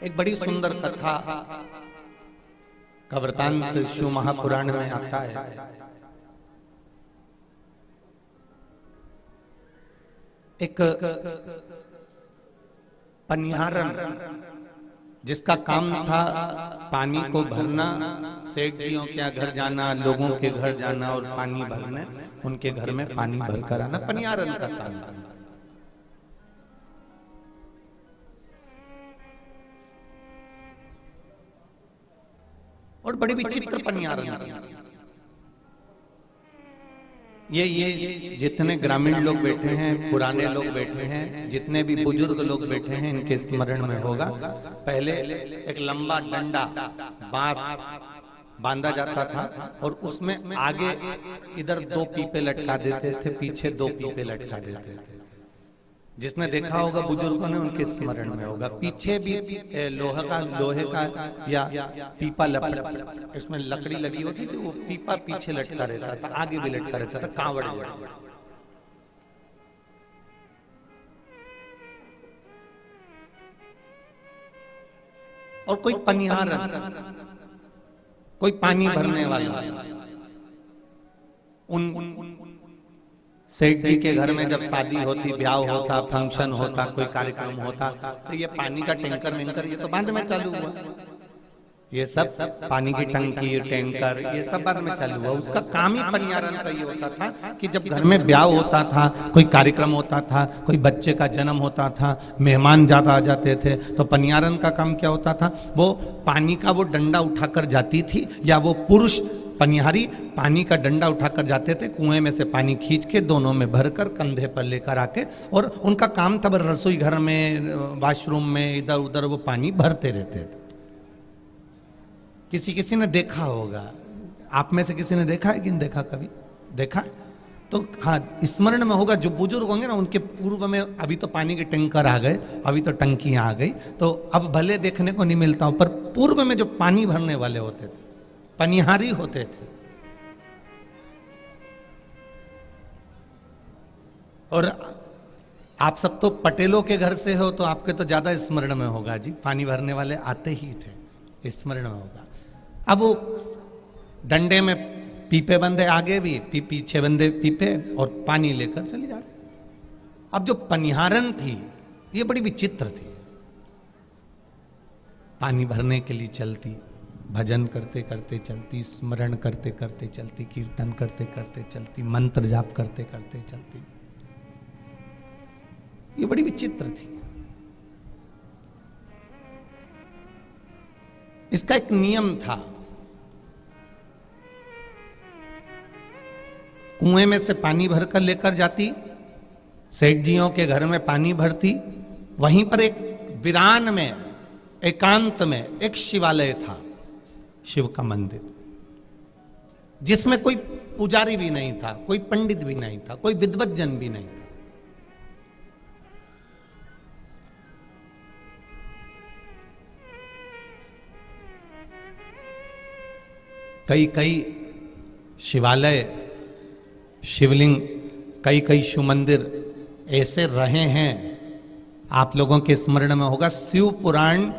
एक बड़ी सुंदर कथा का वृतांत शिव महापुराण में आता है। एक पनिहारन जिसका काम था पानी को भरना, सेठ जियों के घर जाना, लोगों के घर जाना और पानी भरने, उनके घर में पानी भरकर आना, पनिहारन का काम था। और बड़ी विचित्र पनिहारन थी। ये जितने ग्रामीण लोग बैठे हैं, पुराने लोग बैठे हैं, जितने भी बुजुर्ग लोग बैठे हैं, इनके स्मरण में होगा। पहले एक लंबा डंडा बांस बांधा जाता था और उसमें आगे इधर 2 पीपे लटका देते थे, पीछे 2 पीपे लटका देते थे। जिसने देखा होगा बुजुर्गों ने, उनके स्मरण में होगा। पीछे भी लोहे का या पीपा लपट, इसमें लकड़ी लगी होती थी, वो पीपा पीछे लटका रहता था, आगे भी लटका रहता था, कांवड़ जैसे। और कोई पनिहारन, कोई पानी भरने वाला, उन सेठ जी के घर में जब शादी होती, ब्याह होता, फंक्शन होता, कोई कार्यक्रम होता, तो ये पानी का टैंकर वेंकर ये तो बाद में चालू हुआ। ये सब पानी की टंकी, टैंकर, ये सब बाद में चालू हुआ। उसका काम ही पनिहारन का ये होता था कि जब घर में ब्याह होता था, कोई कार्यक्रम होता था, कोई बच्चे का जन्म होता था, मेहमान ज्यादा आ जाते थे, तो पनिहारन का काम क्या होता था? वो पानी का वो डंडा उठाकर जाती थी, या वो पुरुष पनिहारी पानी का डंडा उठाकर जाते थे, कुएं में से पानी खींच के दोनों में भरकर कंधे पर लेकर आके, और उनका काम था रसोई घर में, वॉशरूम में, इधर उधर वो पानी भरते रहते थे। किसी ने देखा होगा, आप में से किसी ने देखा है कि नहीं देखा? कभी देखा है तो हाँ, स्मरण में होगा। जो बुजुर्ग होंगे ना, उनके पूर्व में अभी तो पानी के टैंकर आ गए, अभी तो टंकियां आ गई, तो अब भले देखने को नहीं मिलता हो, पर पूर्व में जो पानी भरने वाले होते थे, पनिहारी होते थे। और आप सब तो पटेलों के घर से हो, तो आपके तो ज्यादा स्मरण में होगा जी, पानी भरने वाले आते ही थे, स्मरण में होगा। अब वो डंडे में पीपे बंधे, आगे भी पीछे बंधे पीपे, और पानी लेकर चली जा रहे। अब जो पनिहारन थी, ये बड़ी विचित्र थी। पानी भरने के लिए चलती, भजन करते करते चलती, स्मरण करते करते चलती, कीर्तन करते करते चलती, मंत्र जाप करते करते चलती। ये बड़ी विचित्र थी। इसका एक नियम था। कुएं में से पानी भरकर लेकर जाती, सेठ जियों के घर में पानी भरती, वहीं पर एक वीरान में, एकांत में एक शिवालय था, शिव का मंदिर, जिसमें कोई पुजारी भी नहीं था, कोई पंडित भी नहीं था, कोई विद्वज्जन भी नहीं था। कई शिवालय, शिवलिंग, कई शिव मंदिर ऐसे रहे हैं। आप लोगों के स्मरण में होगा, शिव पुराण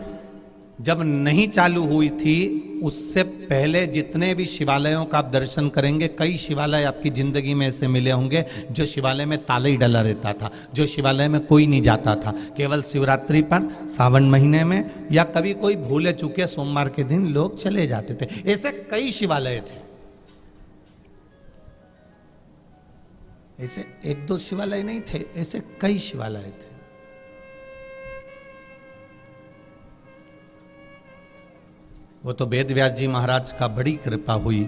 जब नहीं चालू हुई थी, उससे पहले जितने भी शिवालयों का आप दर्शन करेंगे, कई शिवालय आपकी जिंदगी में ऐसे मिले होंगे जो शिवालय में ताला ही डला रहता था, जो शिवालय में कोई नहीं जाता था। केवल शिवरात्रि पर, सावन महीने में, या कभी कोई भूले चूके सोमवार के दिन लोग चले जाते थे। ऐसे कई शिवालय थे। ऐसे 1-2 शिवालय नहीं थे, ऐसे कई शिवालय थे। वो तो वेद व्यास जी महाराज का बड़ी कृपा हुई,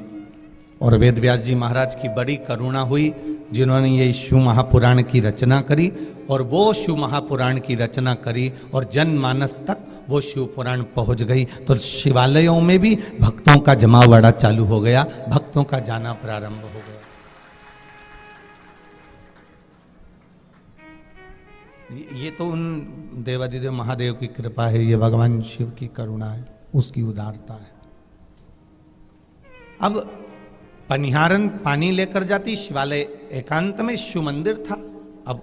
और वेद व्यास जी महाराज की बड़ी करुणा हुई, जिन्होंने ये शिव महापुराण की रचना करी। और वो शिव महापुराण की रचना करी और जनमानस तक वो शिव पुराण पहुंच गई, तो शिवालयों में भी भक्तों का जमावड़ा चालू हो गया, भक्तों का जाना प्रारंभ हो गया। ये तो उन देवादिदेव महादेव की कृपा है, ये भगवान शिव की करुणा है, उसकी उदारता है। अब पनिहारन पानी लेकर जाती, शिवालय एकांत में शिव मंदिर था। अब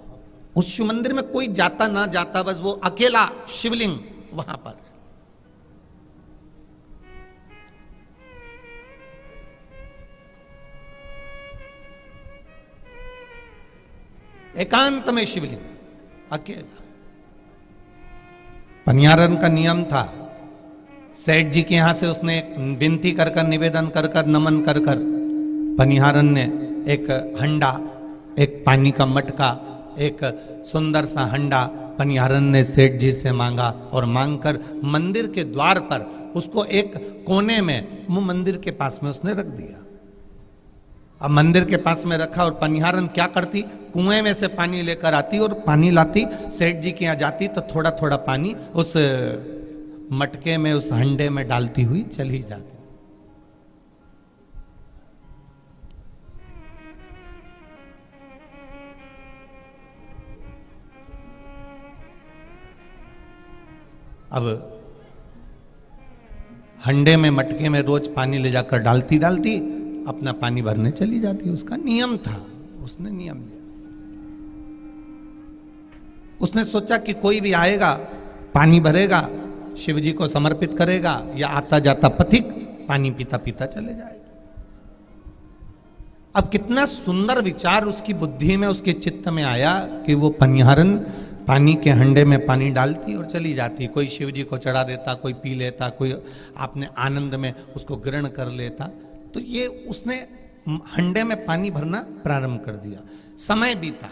उस शिव मंदिर में कोई जाता ना जाता, बस वो अकेला शिवलिंग वहां पर। एकांत में शिवलिंग अकेला। पनियारन का नियम था, सेठ जी के यहां से उसने विनती कर कर, निवेदन कर कर, नमन कर कर, पनिहारन ने एक हंडा, एक पानी का मटका, एक सुंदर सा हंडा पनिहारन ने सेठ जी से मांगा और मांगकर मंदिर के द्वार पर उसको एक कोने में, वो मंदिर के पास में उसने रख दिया। अब मंदिर के पास में रखा और पनिहारन क्या करती, कुएं में से पानी लेकर आती और पानी लाती, सेठ जी के यहाँ जाती तो थोड़ा थोड़ा पानी उस मटके में, उस हंडे में डालती हुई चली जाती। अब हंडे में, मटके में रोज पानी ले जाकर डालती डालती अपना पानी भरने चली जाती। उसका नियम था, उसने नियम लिया। उसने सोचा कि कोई भी आएगा, पानी भरेगा, शिव जी को समर्पित करेगा, या आता जाता पथिक पानी पीता पीता चले जाएगा। अब कितना सुंदर विचार उसकी बुद्धि में, उसके चित्त में आया कि वो पनिहारन पानी के हंडे में पानी डालती और चली जाती। कोई शिव जी को चढ़ा देता, कोई पी लेता, कोई अपने आनंद में उसको ग्रहण कर लेता। तो ये उसने हंडे में पानी भरना प्रारंभ कर दिया। समय बीता,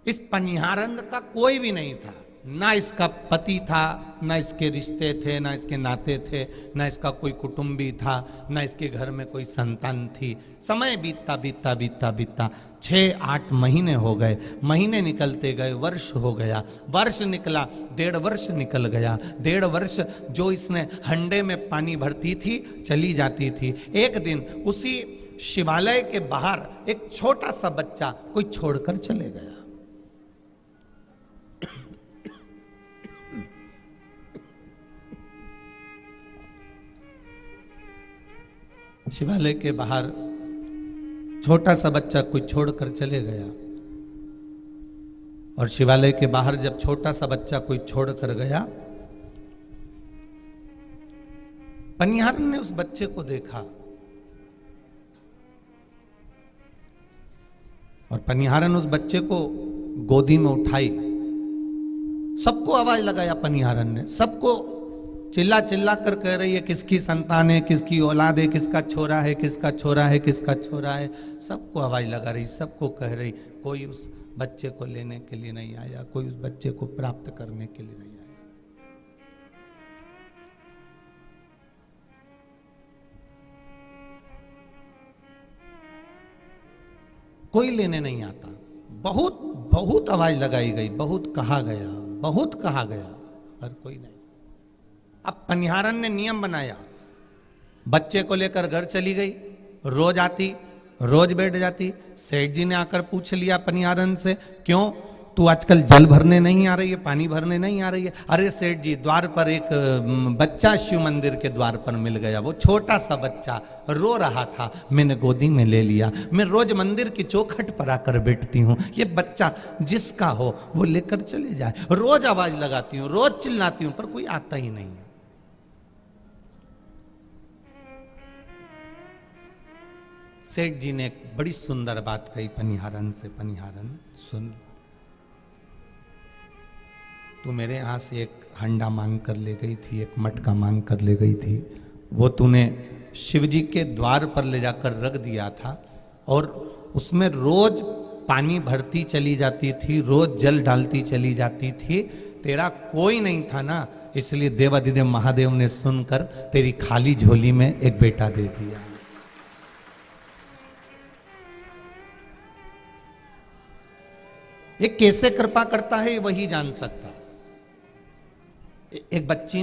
इस पनिहारन का कोई भी नहीं था, ना इसका पति था, ना इसके रिश्ते थे, ना इसके नाते थे, ना इसका कोई कुटुंबी था, ना इसके घर में कोई संतान थी। समय बीतता बीतता बीतता बीतता 6-8 महीने हो गए, महीने निकलते गए, वर्ष हो गया, वर्ष निकला, 1.5 वर्ष निकल गया। 1.5 वर्ष जो इसने हंडे में पानी भरती थी, चली जाती थी। एक दिन उसी शिवालय के बाहर एक छोटा सा बच्चा कोई छोड़कर चले गया। शिवालय के बाहर छोटा सा बच्चा कोई छोड़कर चले गया। और शिवालय के बाहर जब छोटा सा बच्चा कोई छोड़कर गया, पनिहारन ने उस बच्चे को देखा और पनिहारन उस बच्चे को गोदी में उठाई। सबको आवाज लगाया पनिहारन ने, सबको चिल्ला चिल्ला कर कह रही है किसकी संतान है, किसकी औलाद है, किसका छोरा है, किसका छोरा है, किसका छोरा है। सबको आवाज लगा रही, सबको कह रही। कोई उस बच्चे को लेने के लिए नहीं आया, कोई उस बच्चे को प्राप्त करने के लिए नहीं आया। कोई लेने नहीं आता। बहुत बहुत आवाज लगाई गई, बहुत कहा गया, बहुत कहा गया, पर कोई नहीं। अब पनिहारन ने नियम बनाया, बच्चे को लेकर घर चली गई, रोज आती, रोज बैठ जाती। सेठ जी ने आकर पूछ लिया पनिहारन से, क्यों तू आजकल जल भरने नहीं आ रही है, पानी भरने नहीं आ रही है? अरे सेठ जी, द्वार पर एक बच्चा शिव मंदिर के द्वार पर मिल गया, वो छोटा सा बच्चा रो रहा था, मैंने गोदी में ले लिया। मैं रोज मंदिर की चौखट पर आकर बैठती हूँ, ये बच्चा जिसका हो वो लेकर चले जाए। रोज आवाज लगाती हूँ, रोज चिल्लाती हूँ, पर कोई आता ही नहीं है। सेठ जी ने एक बड़ी सुंदर बात कही पनिहारन से, पनिहारन सुन, तू मेरे यहाँ से एक हंडा मांग कर ले गई थी, एक मटका मांग कर ले गई थी, वो तूने शिव जी के द्वार पर ले जाकर रख दिया था और उसमें रोज पानी भरती चली जाती थी, रोज जल डालती चली जाती थी। तेरा कोई नहीं था ना, इसलिए देवाधिदेव महादेव ने सुनकर तेरी खाली झोली में एक बेटा दे दिया। ये कैसे कृपा करता है वही जान सकता। एक बच्ची